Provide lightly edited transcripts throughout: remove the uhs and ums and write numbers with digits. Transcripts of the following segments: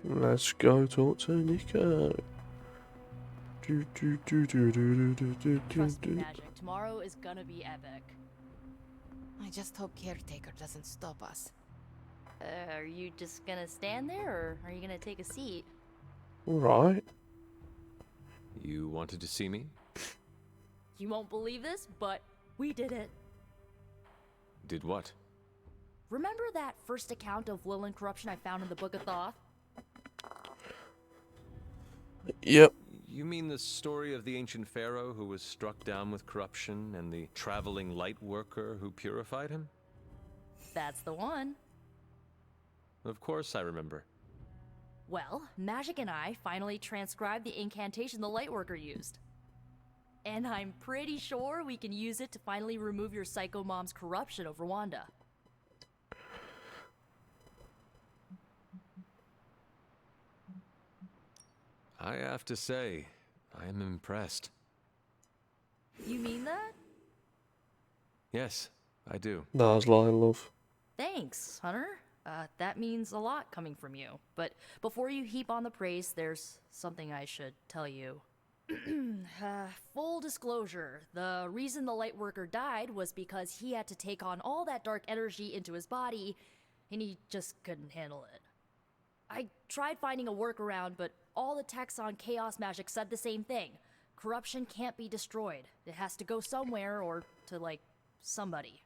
Let's go talk to Nico. Trust me, Magic. Tomorrow is gonna be epic. I just hope Caretaker doesn't stop us. Are you just gonna stand there, or are you gonna take a seat? Alright. You wanted to see me? You won't believe this, but we did it. Did what? Remember that first account of Lilin corruption I found in the Book of Thoth? Yep. You mean the story of the ancient pharaoh who was struck down with corruption and the traveling light worker who purified him? That's the one. Of course I remember. Well, Magic and I finally transcribed the incantation the Lightworker used. And I'm pretty sure we can use it to finally remove your psycho mom's corruption over Wanda. I have to say, I am impressed. You mean that? Yes, I do. Nah, I was lying, love. Thanks, Hunter. That means a lot coming from you. But before you heap on the praise, there's something I should tell you. Full disclosure, the reason the Lightworker died was because he had to take on all that dark energy into his body, and he just couldn't handle it. I tried finding a workaround, but all the texts on Chaos Magic said the same thing. Corruption can't be destroyed. It has to go somewhere or to, like, somebody.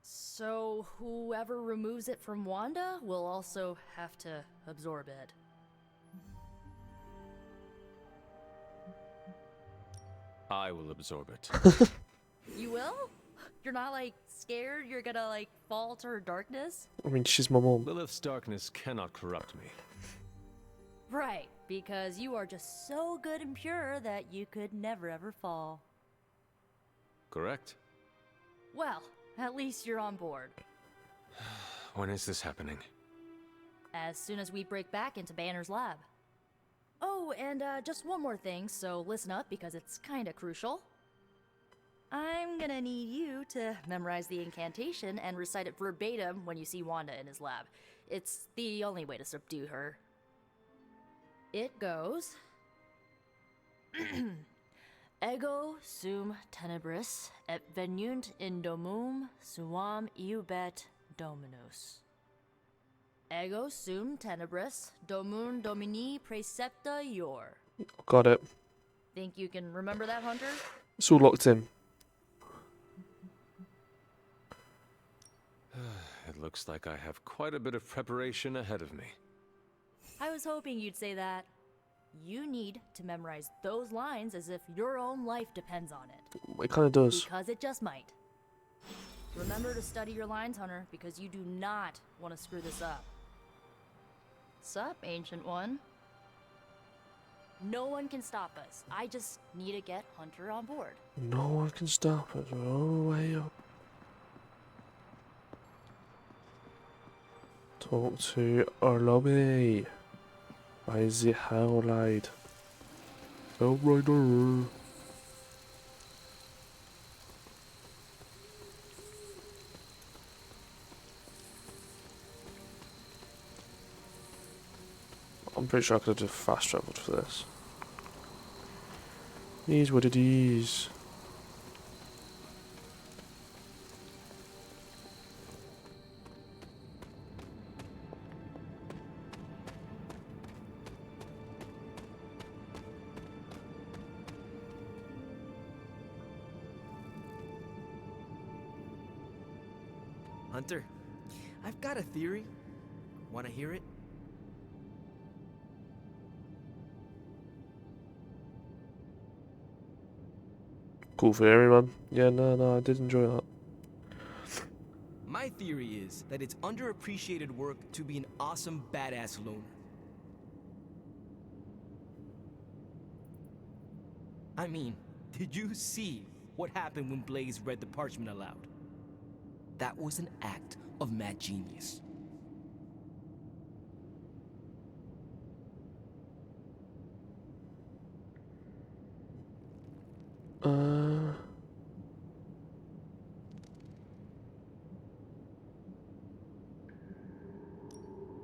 So whoever removes it from Wanda will also have to absorb it. I will absorb it. You will? You're not, like, scared you're gonna, like, fall to her darkness? I mean, she's my mom. Lilith's darkness cannot corrupt me. Right, because you are just so good and pure that you could never ever fall. Correct? Well, at least you're on board. When is this happening? As soon as we break back into Banner's lab. Oh, and just one more thing, so listen up because it's kinda crucial. I'm gonna need you to memorize the incantation and recite it verbatim when you see Wanda in his lab. It's the only way to subdue her. It goes... Ego sum tenebris et venunt in domum suam iubet dominus. Ego sum tenebris domum domini precepta ior. Got it. Think you can remember that, Hunter? It's all locked in. It looks like I have quite a bit of preparation ahead of me. I was hoping you'd say that. You need to memorize those lines as if your own life depends on it. It kind of does. Because it just might. Remember to study your lines, Hunter, because you do not want to screw this up. Sup, Ancient One? No one can stop us. I just need to get Hunter on board. No one can stop us. We're all the way up. Talk to our lobby. By the Hellride. Hellrider. I'm pretty sure I could have just fast travelled for this. It is what it is. Hunter, I've got a theory. Want to hear it? Cool theory, man. Yeah, no, I did enjoy that. My theory is that it's underappreciated work to be an awesome badass loner. I mean, did you see what happened when Blaze read the parchment aloud? That was an act of mad genius.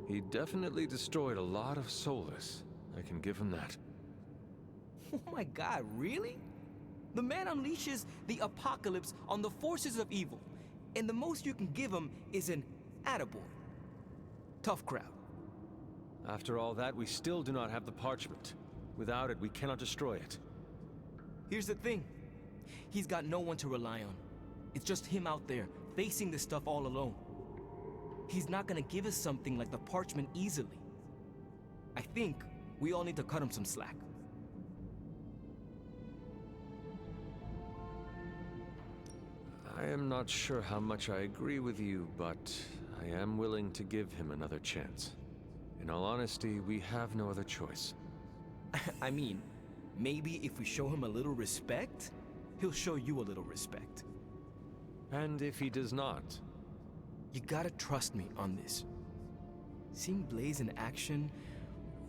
He definitely destroyed a lot of Solus. I can give him that. Oh my god, really? The man unleashes the apocalypse on the forces of evil, and the most you can give him is an attaboy. Tough crowd. After all that, we still do not have the parchment. Without it, we cannot destroy it. Here's the thing. He's got no one to rely on. It's just him out there, facing this stuff all alone. He's not gonna give us something like the parchment easily. I think we all need to cut him some slack. I am not sure how much I agree with you, but I am willing to give him another chance. In all honesty, we have no other choice. I mean, maybe if we show him a little respect, he'll show you a little respect. And if he does not? You gotta trust me on this. Seeing Blaze in action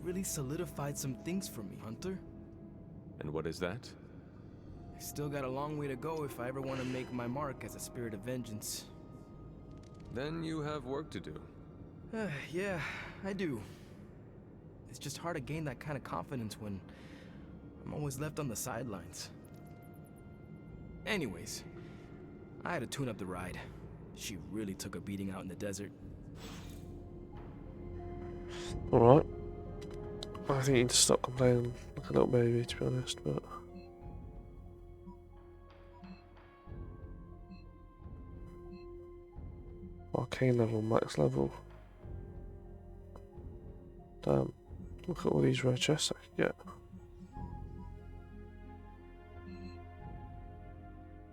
really solidified some things for me, Hunter. And what is that? I still got a long way to go if I ever want to make my mark as a spirit of vengeance. Then you have work to do. Yeah, I do. It's just hard to gain that kind of confidence when I'm always left on the sidelines. Anyways, I had to tune up the ride. She really took a beating out in the desert. Alright. I think you need to stop complaining like a little baby, to be honest, but... Arcane level, max level. Damn. Look at all these rare chests I can get.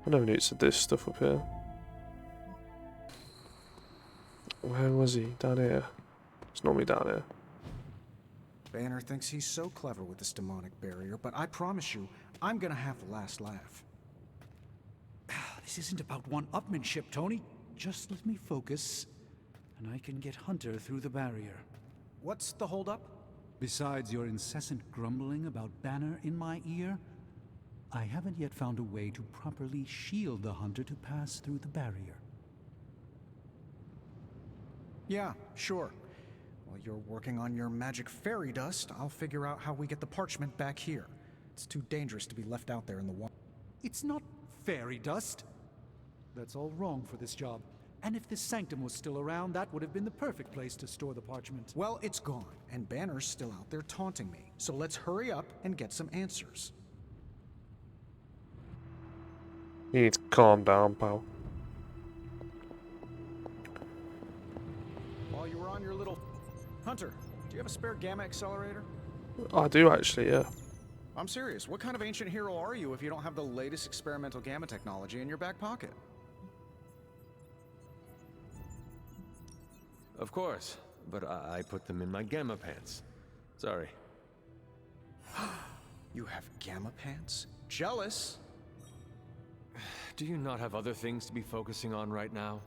I never knew it said this stuff up here. Where was he? Down here. It's normally down here. Banner thinks he's so clever with this demonic barrier, but I promise you, I'm gonna have the last laugh. This isn't about one-upmanship, Tony. Just let me focus, and I can get Hunter through the barrier. What's the holdup? Besides your incessant grumbling about Banner in my ear, I haven't yet found a way to properly shield the Hunter to pass through the barrier. Yeah, sure. While you're working on your magic fairy dust, I'll figure out how we get the parchment back here. It's too dangerous to be left out there in the wild. It's not fairy dust. That's all wrong for this job. And if this sanctum was still around, that would have been the perfect place to store the parchment. Well, it's gone, and Banner's still out there taunting me. So let's hurry up and get some answers. You need to calm down, pal. While you were on your little... Hunter, do you have a spare gamma accelerator? I do actually, yeah. I'm serious. What kind of ancient hero are you if you don't have the latest experimental gamma technology in your back pocket? Of course, but I put them in my gamma pants. Sorry. You have gamma pants? Jealous? Do you not have other things to be focusing on right now?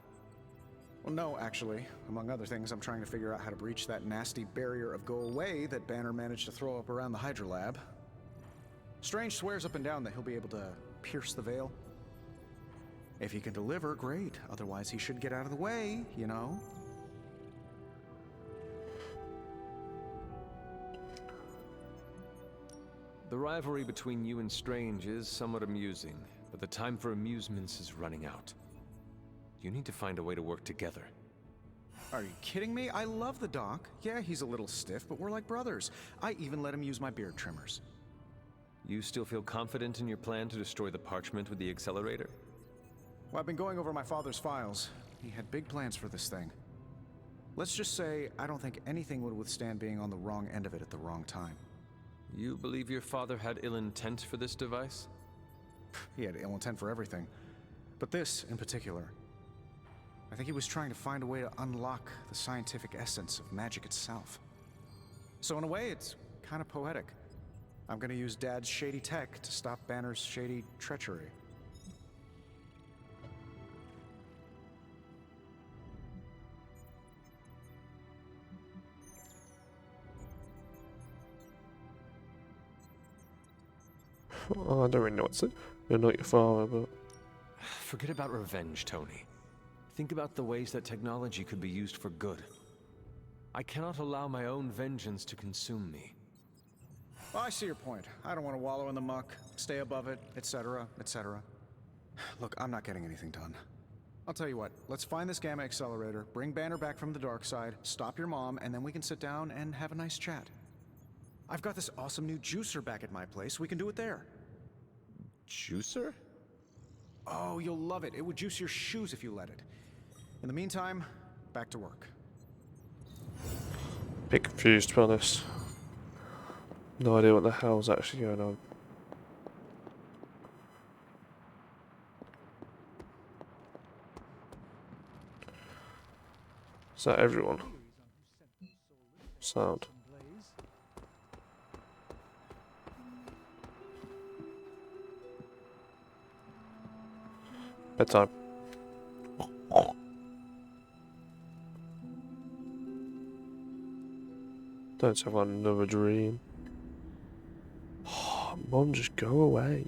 Well, no, actually. Among other things, I'm trying to figure out how to breach that nasty barrier of go away that Banner managed to throw up around the Hydra lab. Strange swears up and down that he'll be able to pierce the veil. If he can deliver, great. Otherwise, he should get out of the way, you know? The rivalry between you and Strange is somewhat amusing, but the time for amusements is running out. You need to find a way to work together. Are you kidding me? I love the Doc. Yeah, he's a little stiff, but we're like brothers. I even let him use my beard trimmers. You still feel confident in your plan to destroy the parchment with the accelerator? Well, I've been going over my father's files. He had big plans for this thing. Let's just say I don't think anything would withstand being on the wrong end of it at the wrong time. You believe your father had ill intent for this device? He had ill intent for everything. But this, in particular. I think he was trying to find a way to unlock the scientific essence of magic itself. So in a way, it's kind of poetic. I'm gonna use Dad's shady tech to stop Banner's shady treachery. Oh, I don't really know what to say. You're not your father, but... Forget about revenge, Tony. Think about the ways that technology could be used for good. I cannot allow my own vengeance to consume me. Well, I see your point. I don't want to wallow in the muck, stay above it, etc., etc. Look, I'm not getting anything done. I'll tell you what, let's find this gamma accelerator, bring Banner back from the dark side, stop your mom, and then we can sit down and have a nice chat. I've got this awesome new juicer back at my place. We can do it there. Juicer? Oh, you'll love it. It would juice your shoes if you let it. In the meantime, back to work. Bit confused, to be honest. No idea what the hell's actually going on. Is that everyone? Sound. Bedtime. Don't have another dream. Mom, just go away.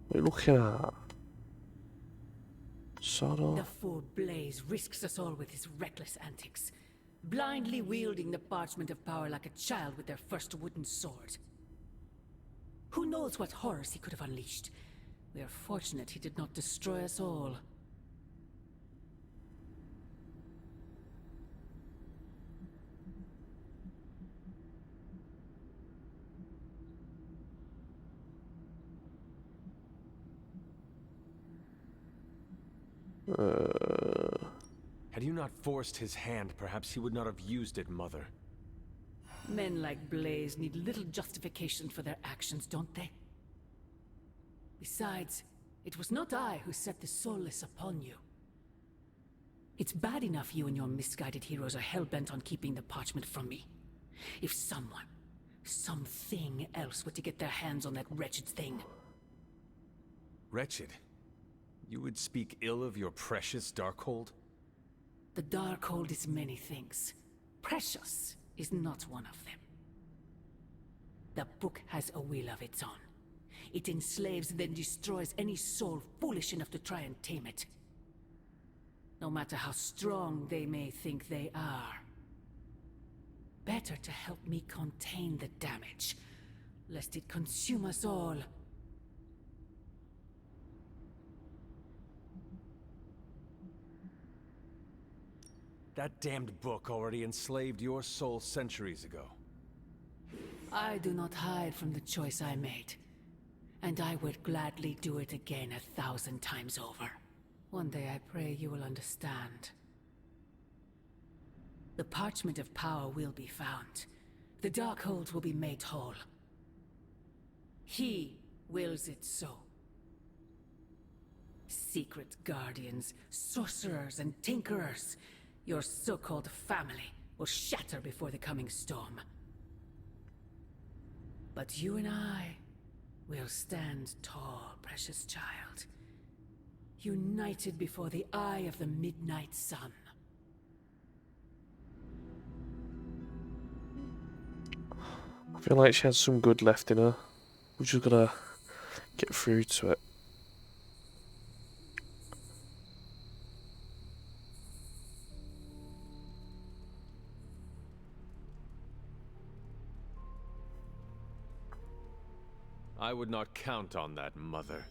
What are you looking at? Sod The off. fool Blaze risks us all with his reckless antics, blindly wielding the parchment of power like a child with their first wooden sword. Who knows what horrors he could have unleashed? We are fortunate he did not destroy us all. Had you not forced his hand, perhaps he would not have used it, Mother. Men like Blaze need little justification for their actions, don't they? Besides, it was not I who set the Soulless upon you. It's bad enough you and your misguided heroes are hell-bent on keeping the parchment from me. If someone, something else were to get their hands on that wretched thing. Wretched? You would speak ill of your precious Darkhold? The Darkhold is many things. Precious is not one of them. The book has a will of its own. It enslaves, then destroys any soul foolish enough to try and tame it. No matter how strong they may think they are. Better to help me contain the damage, lest it consume us all. That damned book already enslaved your soul centuries ago. I do not hide from the choice I made. And I would gladly do it again 1,000 times over. One day I pray you will understand. The parchment of power will be found. The Darkhold will be made whole. He wills it so. Secret guardians, sorcerers, and tinkerers, your so-called family, will shatter before the coming storm. But you and I will stand tall, precious child. United before the eye of the midnight sun. I feel like she has some good left in her. We're just gotta get through to it. I would not count on that, Mother.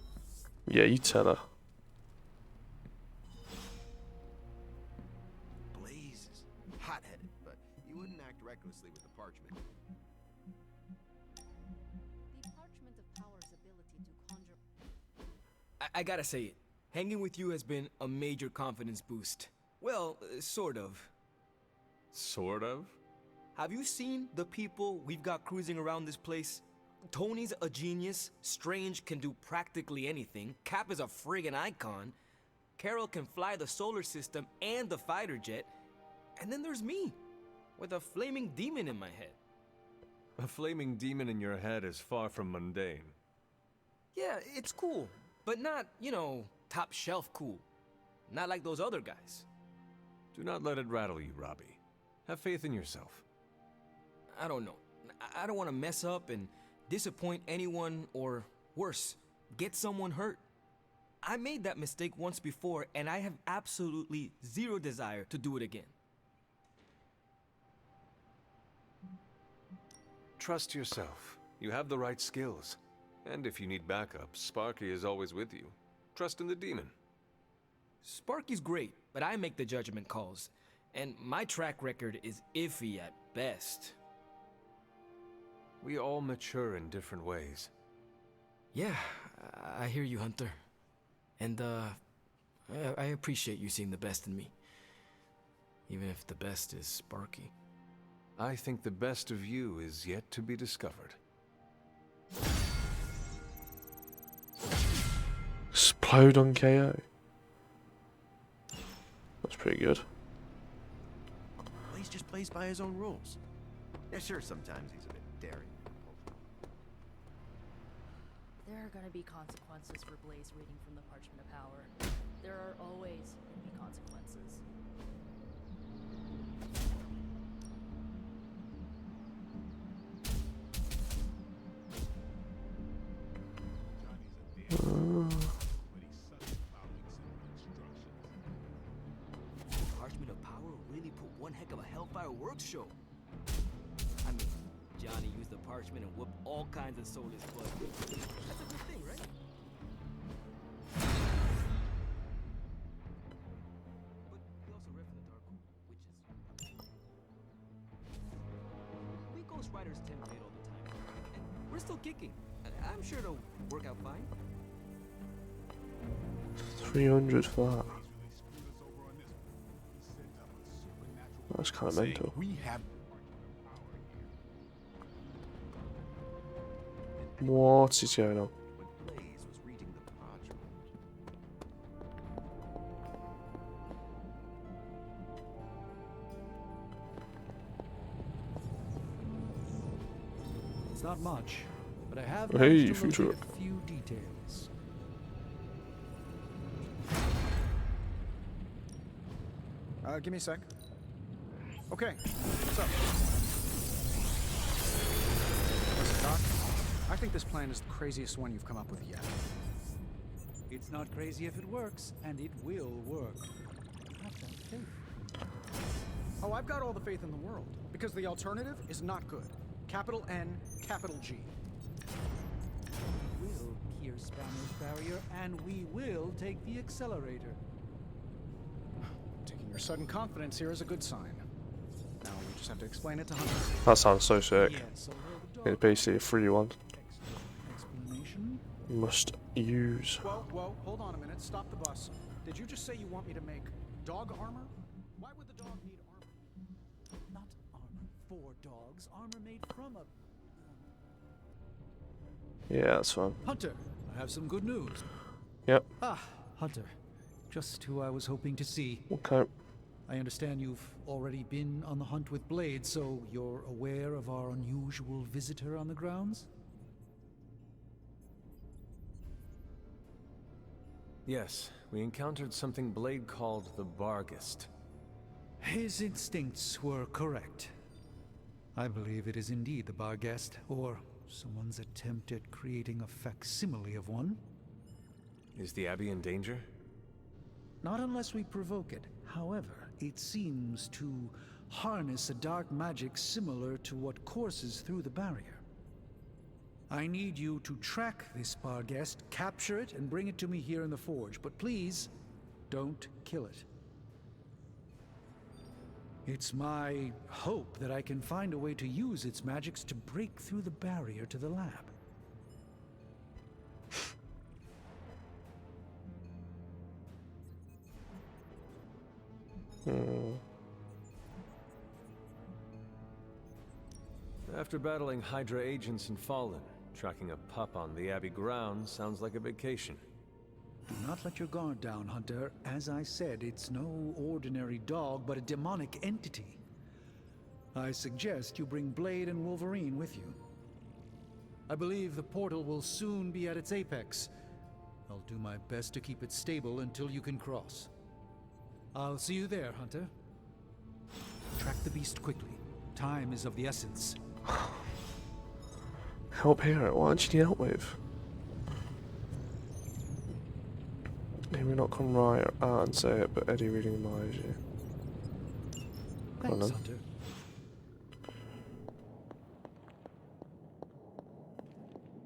Yeah, you tell her. Blaze is hot-headed, but he wouldn't act recklessly with the parchment. The parchment of power's ability to conjure. I gotta say it. Hanging with you has been a major confidence boost. Well, sort of. Sort of? Have you seen the people we've got cruising around this place? Tony's a genius, Strange can do practically anything, Cap is a friggin' icon, Carol can fly the solar system and the fighter jet, and then there's me, with a flaming demon in my head. A flaming demon in your head is far from mundane. Yeah, it's cool, but not, you know, top shelf cool. Not like those other guys. Do not let it rattle you, Robbie. Have faith in yourself. I don't know. I don't want to mess up and disappoint anyone or, worse, get someone hurt. I made that mistake once before, and I have absolutely zero desire to do it again. Trust yourself. You have the right skills. And if you need backup, Sparky is always with you. Trust in the demon. Sparky's great, but I make the judgment calls. And my track record is iffy at best. We all mature in different ways. Yeah, I hear you, Hunter. And, I appreciate you seeing the best in me. Even if the best is Sparky. I think the best of you is yet to be discovered. Explode on KO. That's pretty good. Blaze just plays by his own rules. Yeah, sure, sometimes he's a bit daring. There are gonna be consequences for Blaze reading from the Parchment of Power. There are always gonna be consequences. Parchment of Power really put one heck of a Hellfire Works show. I mean, Johnny used the parchment and whooped all kinds of soulless blood. That's a good thing, right? But we also read from the Dark Witches. We Ghost Riders tempt fate all the time. And we're still kicking. I'm sure it'll work out fine. 300 for that. That's kind of mental. We have What is going on? when Blaze was reading the parchment. It's not much, but I have Hey, managed to future. locate a few details. Give me a sec. Okay, so. Listen, Doc, I think this plan is the craziest one you've come up with yet. It's not crazy if it works, and it will work. Have that faith. Oh, I've got all the faith in the world, because the alternative is not good. Capital N, capital G. We will pierce Banner's barrier, and we will take the accelerator. Taking your sudden confidence here is a good sign. Now we just have to explain it to Hunter. That sounds so sick. Yes, although the It's dog basically a free one. explanation. You must use. Whoa, hold on a minute. Stop the bus. Did you just say you want me to make dog armor? Why would the dog need armor? Not armor for dogs, armor made from a... Yeah, that's fine. Hunter, I have some good news. Yep. Ah, Hunter. Just who I was hoping to see. Okay. I understand you've already been on the hunt with Blade, so you're aware of our unusual visitor on the grounds? Yes, we encountered something Blade called the Barghest. His instincts were correct. I believe it is indeed the Barghest, or someone's attempt at creating a facsimile of one. Is the Abbey in danger? Not unless we provoke it. However, it seems to harness a dark magic similar to what courses through the barrier. I need you to track this Barghest, capture it, and bring it to me here in the forge. But please, don't kill it. It's my hope that I can find a way to use its magics to break through the barrier to the lab. After battling Hydra agents and Fallen, tracking a pup on the Abbey grounds sounds like a vacation. Do not let your guard down, Hunter. As I said, it's no ordinary dog, but a demonic entity. I suggest you bring Blade and Wolverine with you. I believe the portal will soon be at its apex. I'll do my best to keep it stable until you can cross. I'll see you there, Hunter. Track the beast quickly. Time is of the essence. Help here. What do you need help with? may not come right out and say it, but Eddie really admires you. Thanks, Hunter.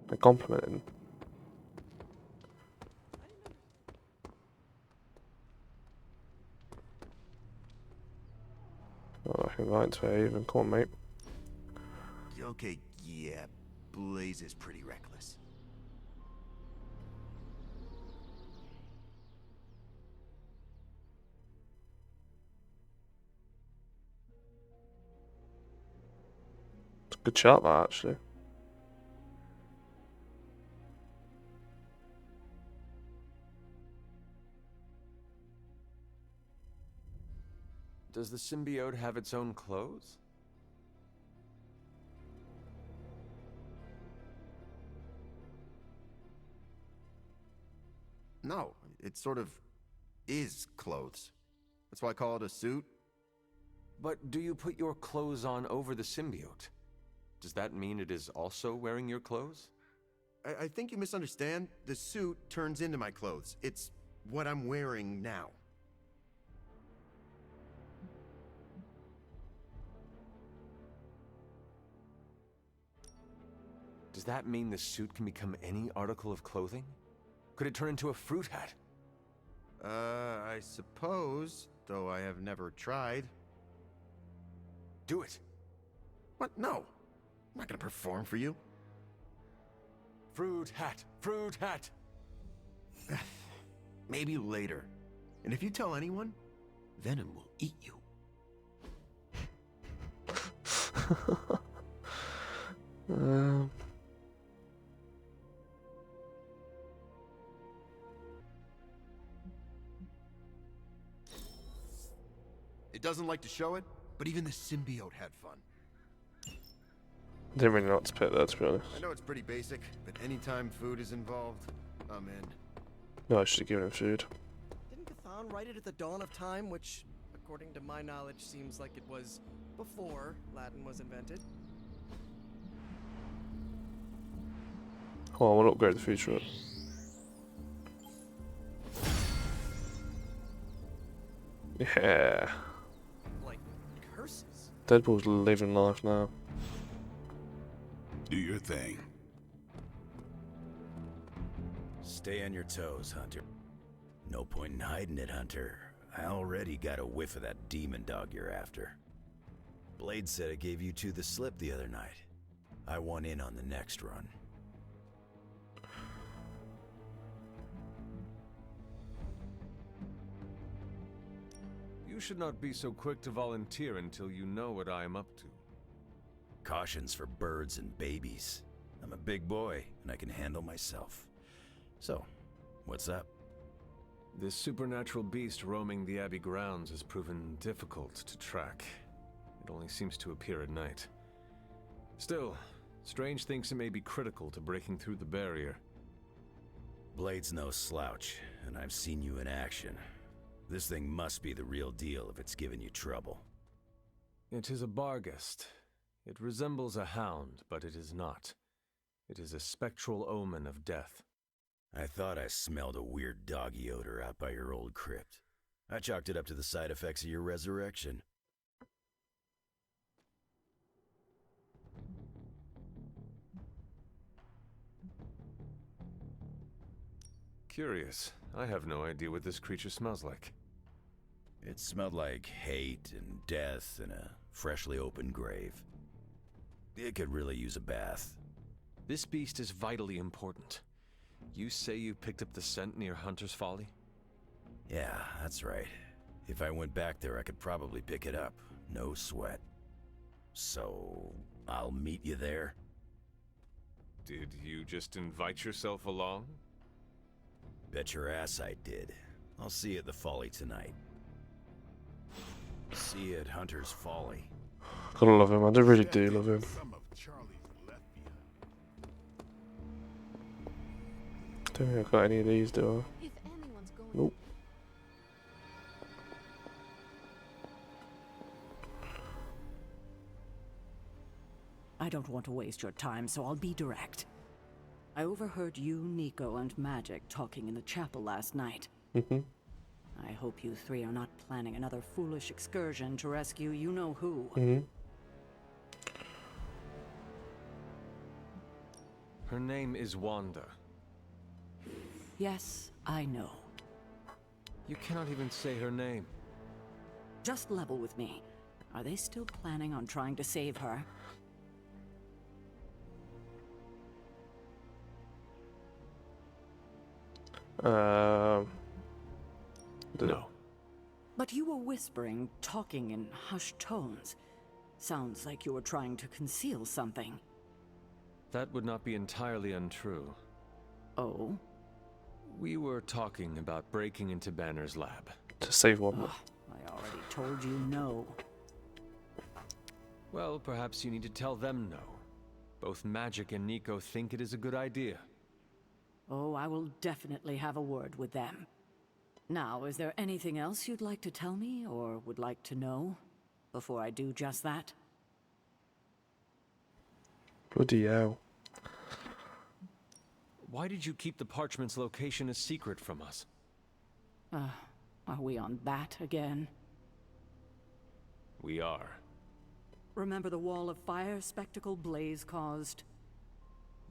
They're complimenting. Oh, I can invite to it even. Come on, mate. Okay, yeah, Blaze is pretty reckless. It's a good shot, that, actually. Does the symbiote have its own clothes? No, it sort of is clothes. That's why I call it a suit. But do you put your clothes on over the symbiote? Does that mean it is also wearing your clothes? I think you misunderstand. The suit turns into my clothes. It's what I'm wearing now. Does that mean the suit can become any article of clothing? Could it turn into a fruit hat? I suppose, though I have never tried. Do it. What? No. I'm not gonna perform for you. Fruit hat! Fruit hat! Maybe later. And if you tell anyone, Venom will eat you. Um, It doesn't like to show it, but even the symbiote had fun. didn't really know what to pick there, to be honest. I know it's pretty basic, but anytime food is involved, I'm in. No, I should have given him food. Didn't Cthon write it at the dawn of time, which, according to my knowledge, seems like it was before Latin was invented? Oh, I want to upgrade the food truck. Yeah. Like, curses? Deadpool's living life now. Do your thing. Stay on your toes, Hunter. No point in hiding it, Hunter. I already got a whiff of that demon dog you're after. Blade said it gave you two the slip the other night. I want in on the next run. You should not be so quick to volunteer until you know what I am up to. Caution's for birds and babies. I'm a big boy, and I can handle myself. So, what's up? This supernatural beast roaming the Abbey grounds has proven difficult to track. It only seems to appear at night. Still, Strange thinks it may be critical to breaking through the barrier. Blade's no slouch, and I've seen you in action. This thing must be the real deal if it's giving you trouble. It is a Barghest. It resembles a hound, but it is not. It is a spectral omen of death. I thought I smelled a weird doggy odor out by your old crypt. I chalked it up to the side effects of your resurrection. Curious. I have no idea what this creature smells like. It smelled like hate and death and a freshly opened grave. It could really use a bath. This beast is vitally important. You say you picked up the scent near Hunter's Folly? Yeah, that's right. If I went back there, I could probably pick it up. No sweat. So, I'll meet you there? Did you just invite yourself along? Bet your ass I did. I'll see you at the Folly tonight. See you at Hunter's Folly. Gotta love him, I really do love him. Don't think I've got any of these, do I? If anyone's going Nope. I don't want to waste your time, so I'll be direct. I overheard you, Nico, and Magic talking in the chapel last night. Mm-hmm. I hope you three are not planning another foolish excursion to rescue you-know-who. Mm-hmm. Her name is Wanda. Yes, I know. You cannot even say her name. Just level with me. Are they still planning on trying to save her? No. But you were whispering, talking in hushed tones. Sounds like you were trying to conceal something. That would not be entirely untrue. Oh? We were talking about breaking into Banner's lab. To save Wanda. I already told you no. Well, perhaps you need to tell them no. Both Magic and Nico think it is a good idea. Oh, I will definitely have a word with them. Now, is there anything else you'd like to tell me, or would like to know, before I do just that? Bloody hell. Why did you keep the parchment's location a secret from us? Are we on that again? We are. Remember the wall of fire spectacle Blaze caused?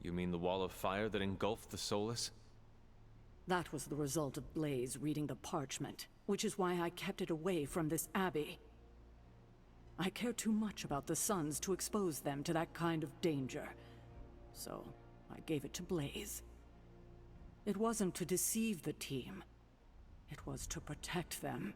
You mean the wall of fire that engulfed the Solus? That was the result of Blaze reading the parchment, which is why I kept it away from this abbey. I care too much about the Sons to expose them to that kind of danger. So, I gave it to Blaze. It wasn't to deceive the team. It was to protect them.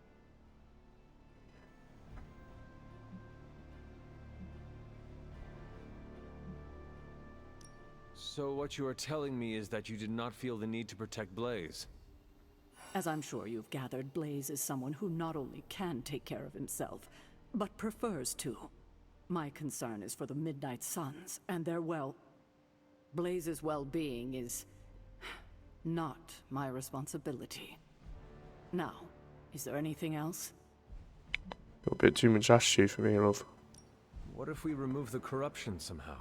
So what you are telling me is that you did not feel the need to protect Blaze? As I'm sure you've gathered, Blaze is someone who not only can take care of himself, but prefers to. My concern is for the Midnight Suns and their Blaze's well-being is not my responsibility. Now, is there anything else? A bit too much attitude for me, love. What if we remove the corruption somehow?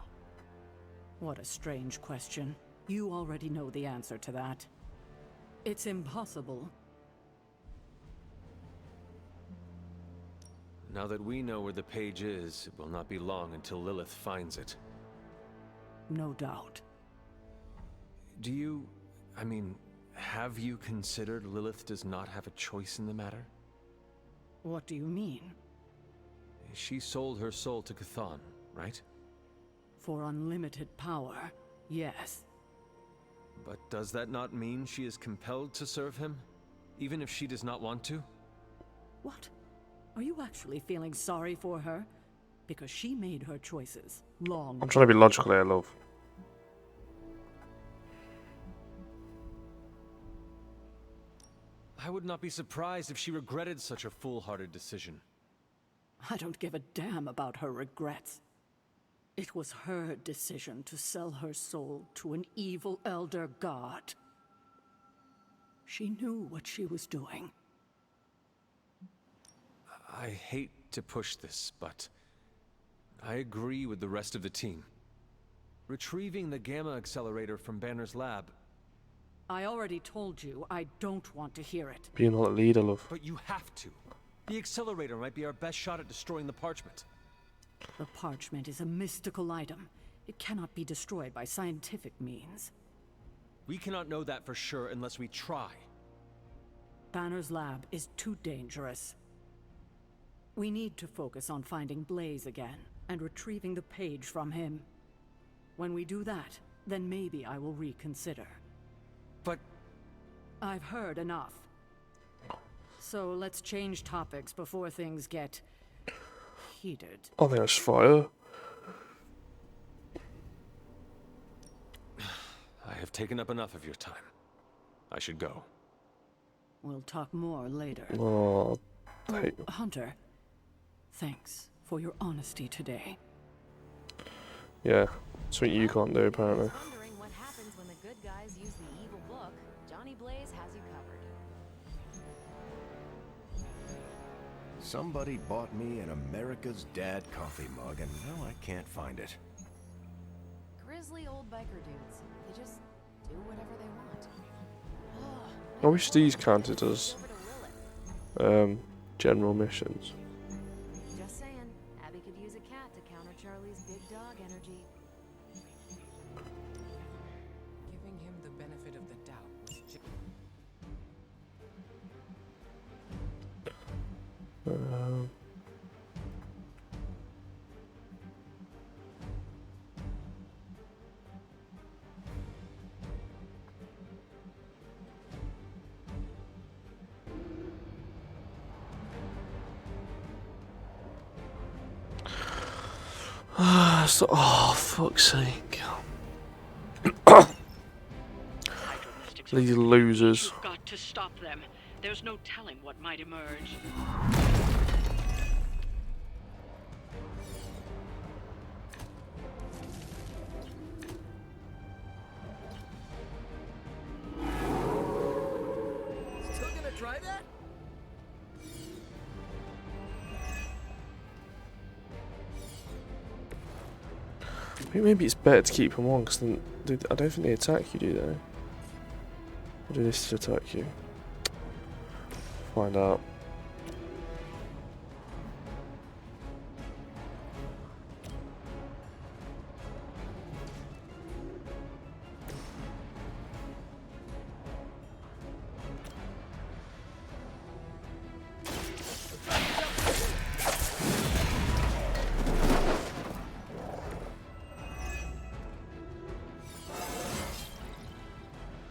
What a strange question. You already know the answer to that. It's impossible. Now that we know where the page is, it will not be long until Lilith finds it. No doubt. Have you considered Lilith does not have a choice in the matter? What do you mean? She sold her soul to Chthon, right? For unlimited power, yes. But does that not mean she is compelled to serve him, even if she does not want to? What? Are you actually feeling sorry for her? Because she made her choices long I'm trying to be logical here, love. I would not be surprised if she regretted such a foolhardy decision. I don't give a damn about her regrets. It was her decision to sell her soul to an evil elder god. She knew what she was doing. I hate to push this, but I agree with the rest of the team. Retrieving the Gamma Accelerator from Banner's lab. I already told you I don't want to hear it. Being a leader, love. But you have to. The accelerator might be our best shot at destroying the parchment. The parchment is a mystical item. It cannot be destroyed by scientific means. We cannot know that for sure unless we try. Banner's lab is too dangerous. We need to focus on finding Blaze again and retrieving the page from him. When we do that, then maybe I will reconsider. But I've heard enough. So let's change topics before things get heated. I think that's fire. I have taken up enough of your time. I should go. We'll talk more later. Oh, Hunter, thanks for your honesty today. yeah, something you can't do apparently. Wondering what happens when the good guys use the evil book. Johnny Blaze has you covered. Somebody bought me an America's Dad coffee mug, and now I can't find it. Grizzly old biker dudes. They just do whatever they want. Oh, I wish these counted as general missions. Just saying, Abby could use a cat to counter Charlie's big dog energy. Giving him the benefit of the doubt was just... So, oh, fuck's sake. These losers. You've got to stop them. There's no telling what might emerge. Still gonna try that? I think maybe it's better to keep them on, because then I don't think they attack you, do they? Or do this to attack you? Find out.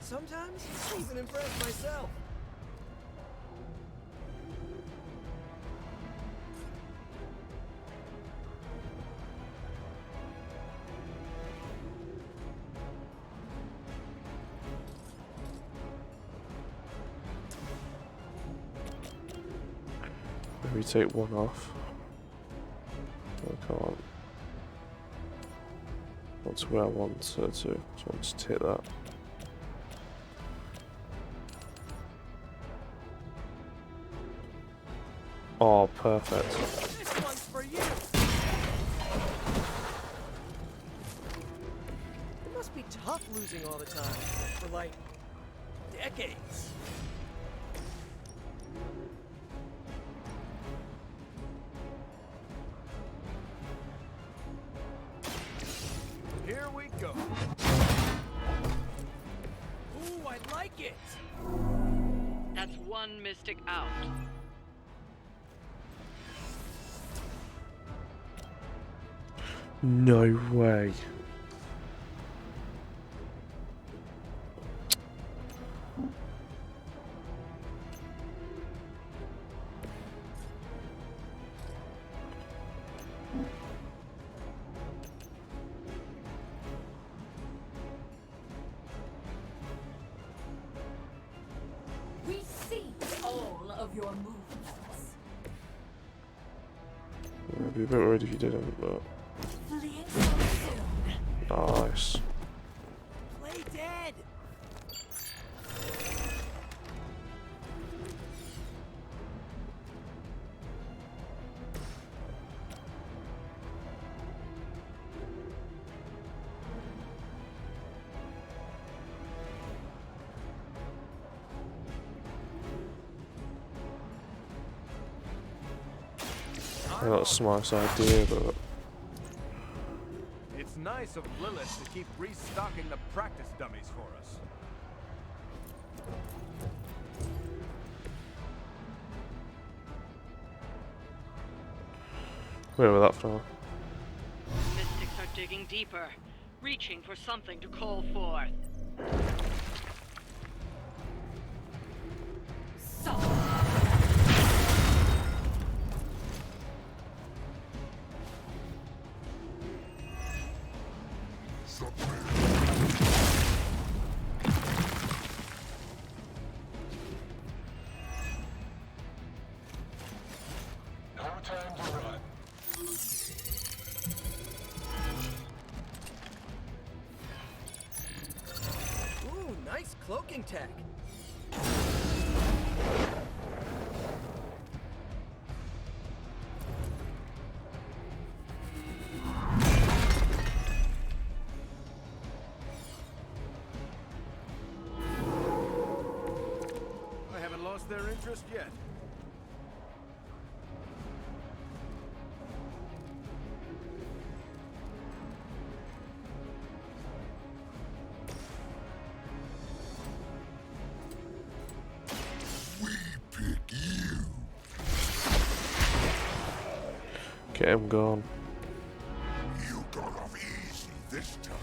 Sometimes I even impress myself. Maybe take one off. I can't. That's where I want her to. So I'll just take that. Oh, perfect. This one's for you. It must be tough losing all the time for like decades. Here we go. Ooh, I like it. That's one mystic out. No way. We see all of your movements. I'd be a bit worried if you didn't, but. Fleeing so soon. Nice. Play dead. That's a nice idea, but. It's nice of Lilith to keep restocking the practice dummies for us. Where were that for? Mystics are digging deeper, reaching for something to call forth. Ooh, nice cloaking tech. their interest yet. Get him gone. You got off easy this time.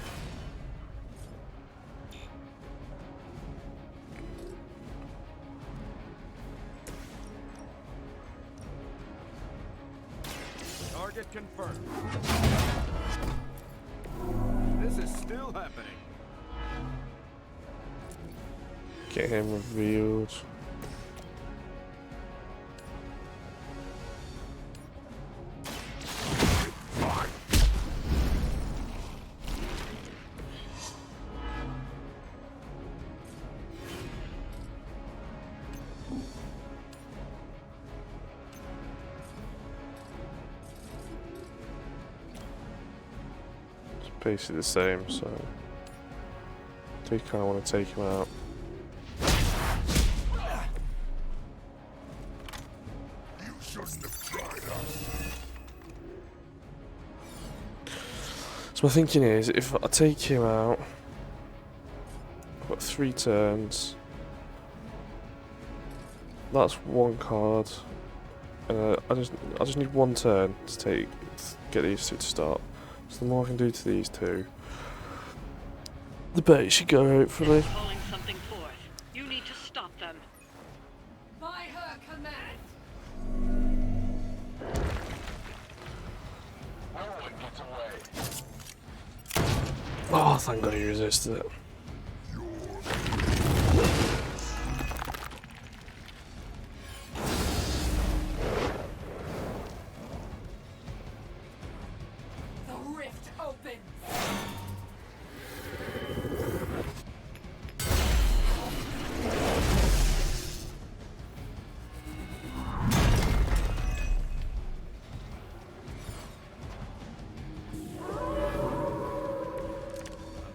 Target confirmed. This is still happening. Get him revealed. Basically the same, so I do kind of want to take him out. You shouldn't have tried us. So my thinking is, if I take him out, I've got 3 turns. That's 1 card. I just need 1 turn to get these 2 to start. So the more I can do to these 2, the better it should go, hopefully. Calling something forth. You need to stop them. By her command. Oh, thank God he resisted it. The rift opens.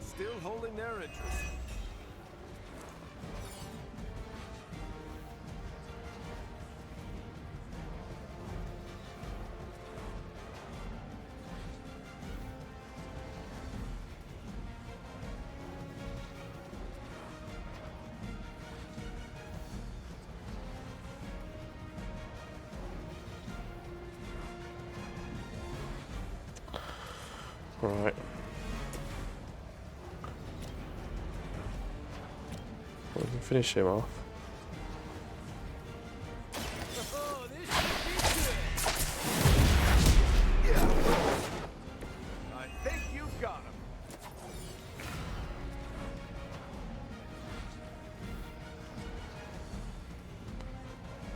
Still holding their interest. Right. We can finish him off. Oh, this should be good. I think you've got him.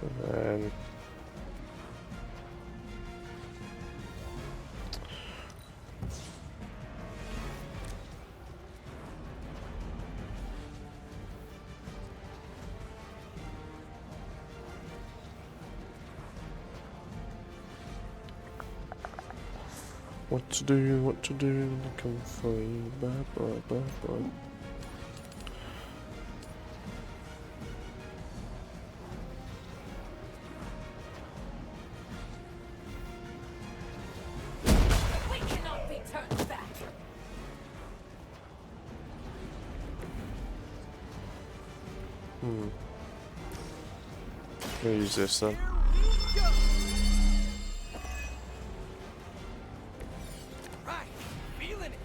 And then what to do when they come for you. Bye, bye, bye, bye. We cannot be turned back. I'm gonna use this then. Right, feeling it.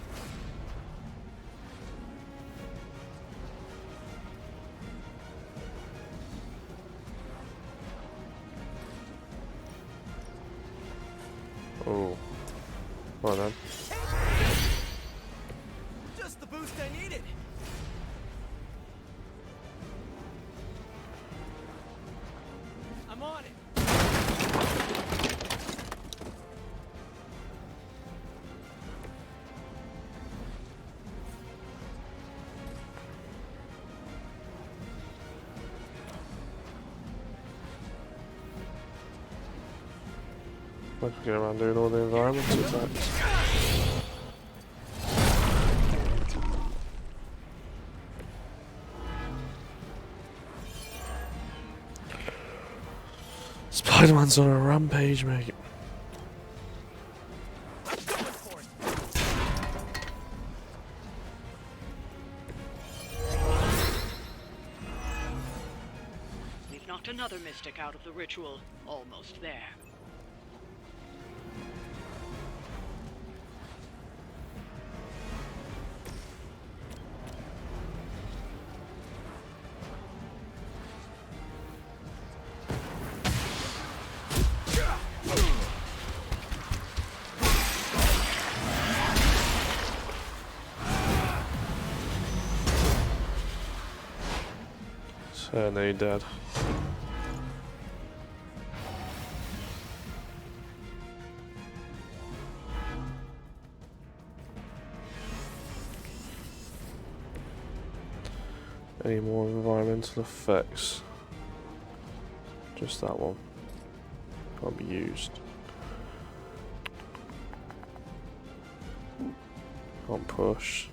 Oh. Well then. Just the boost I needed. I'm on it. Let's get around doing all the environmental attacks. Spider-Man's on a rampage, mate. We've knocked another mystic out of the ritual. Almost there. So now you're dead. Any more environmental effects? Just that one. Can't be used. Can't push.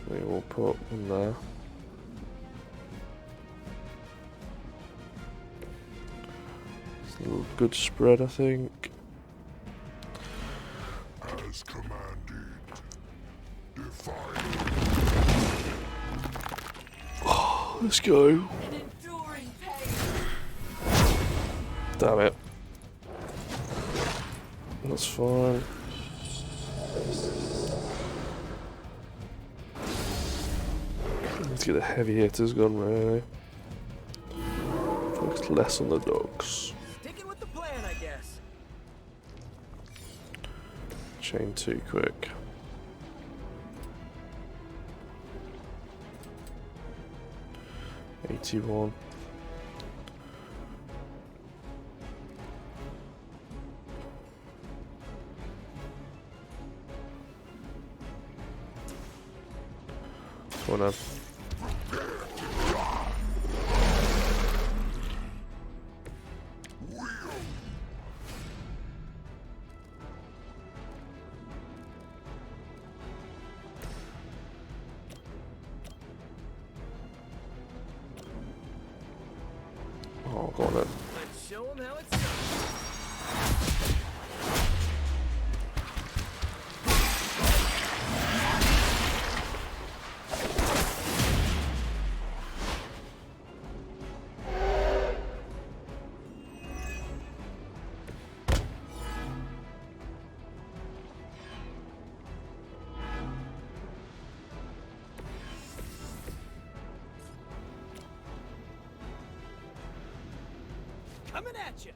We will put one there. It's a little good spread, I think. As commanded. Define. Oh, let's go. Damn it. That's fine. Let's get the heavy hitters gone, really. Focus less on the dogs. Sticking with the plan, I guess. Chain too quick. $81. Come on, Ev. Oh, go on then. Let's show them how it's done. Coming at you.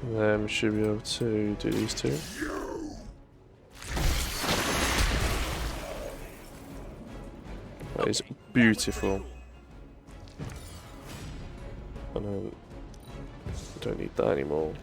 And then we should be able to do these two. That is beautiful. And then I don't need that anymore.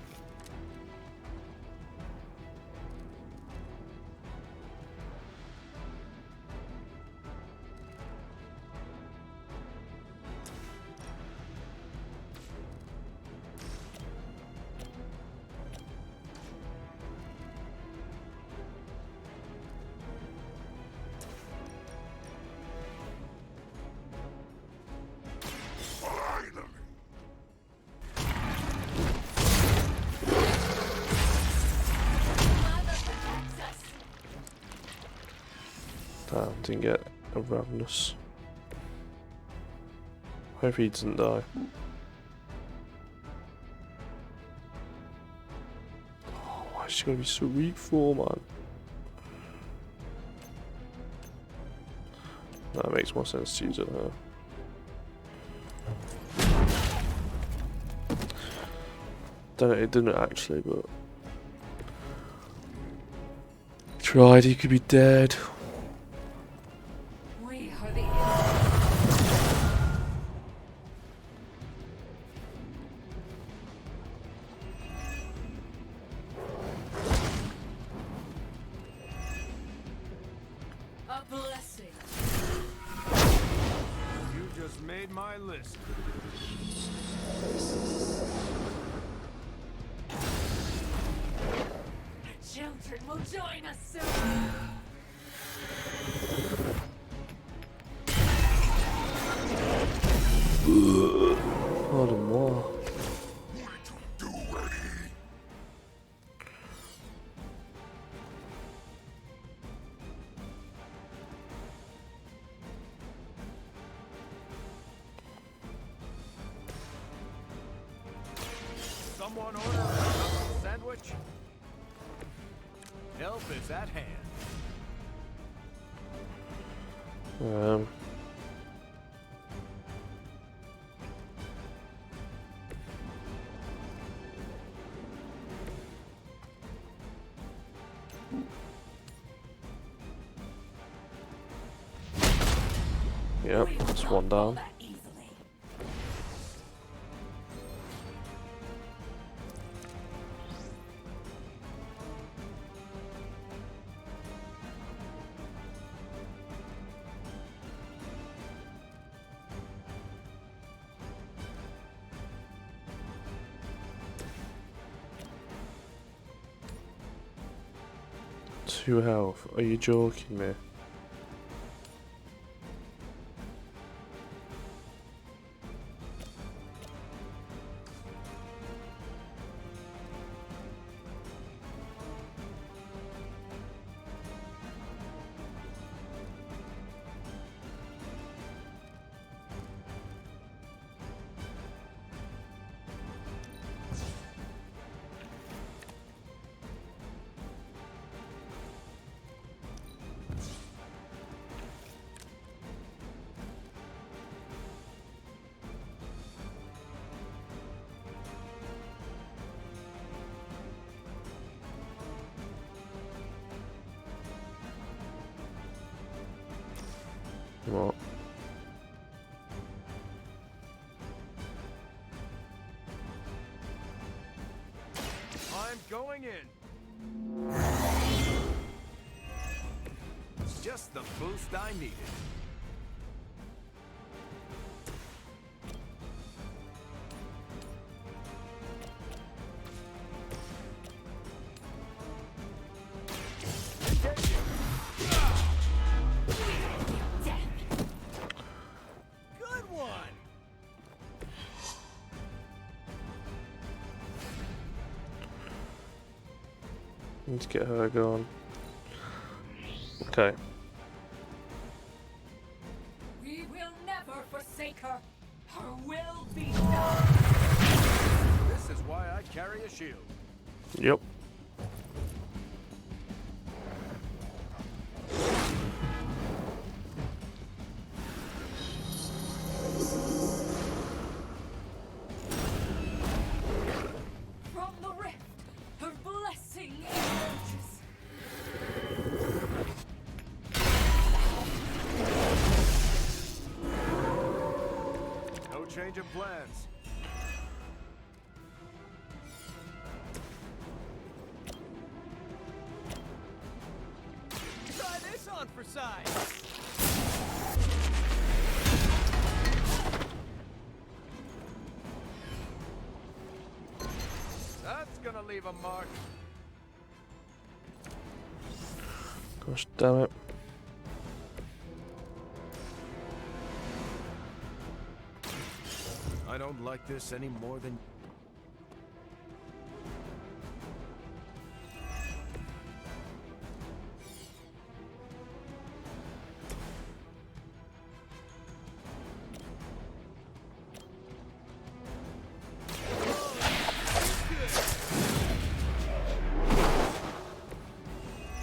Damn, didn't get a ravenous. Hope he doesn't die. Oh, why is she gonna be so weak for, man? That makes more sense to use it her. Don't know, it didn't actually, but tried, he could be dead. We are the a blessing. You just made my list. Shelter. children will join us soon. Pardon-moi. Someone order a sandwich? Help is at hand. Yep, that's one down. Two health. Are you joking me? What? I'm going in. Just the boost I needed. Good one. Need to get her gone. Okay. We will never forsake her. Her will be done. This is why I carry a shield. Yep. From the rift, her blessing emerges. No change of plans. Try this on for size. That's gonna leave a mark. Gosh damn it. I don't like this any more than...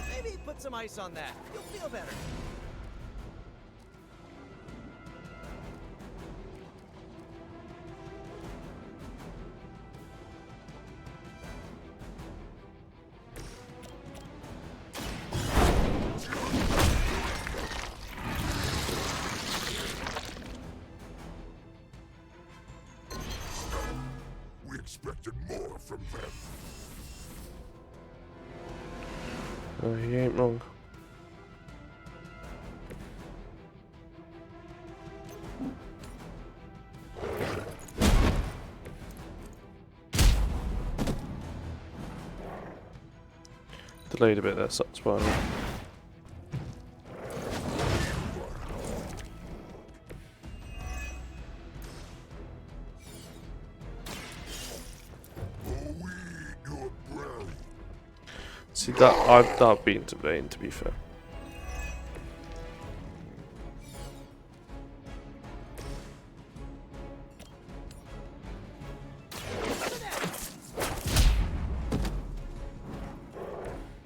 Maybe put some ice on that. You'll feel better. We expected more from them. He ain't wrong. delayed a bit there, so that's why. See that I've been to vain, to be fair.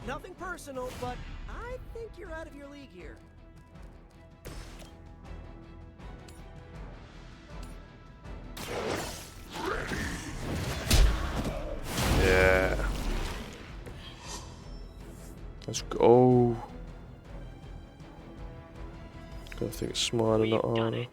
Nothing personal, but I think you're out of your league here. Yeah. Let's go. Gotta think it's smarter, not harder.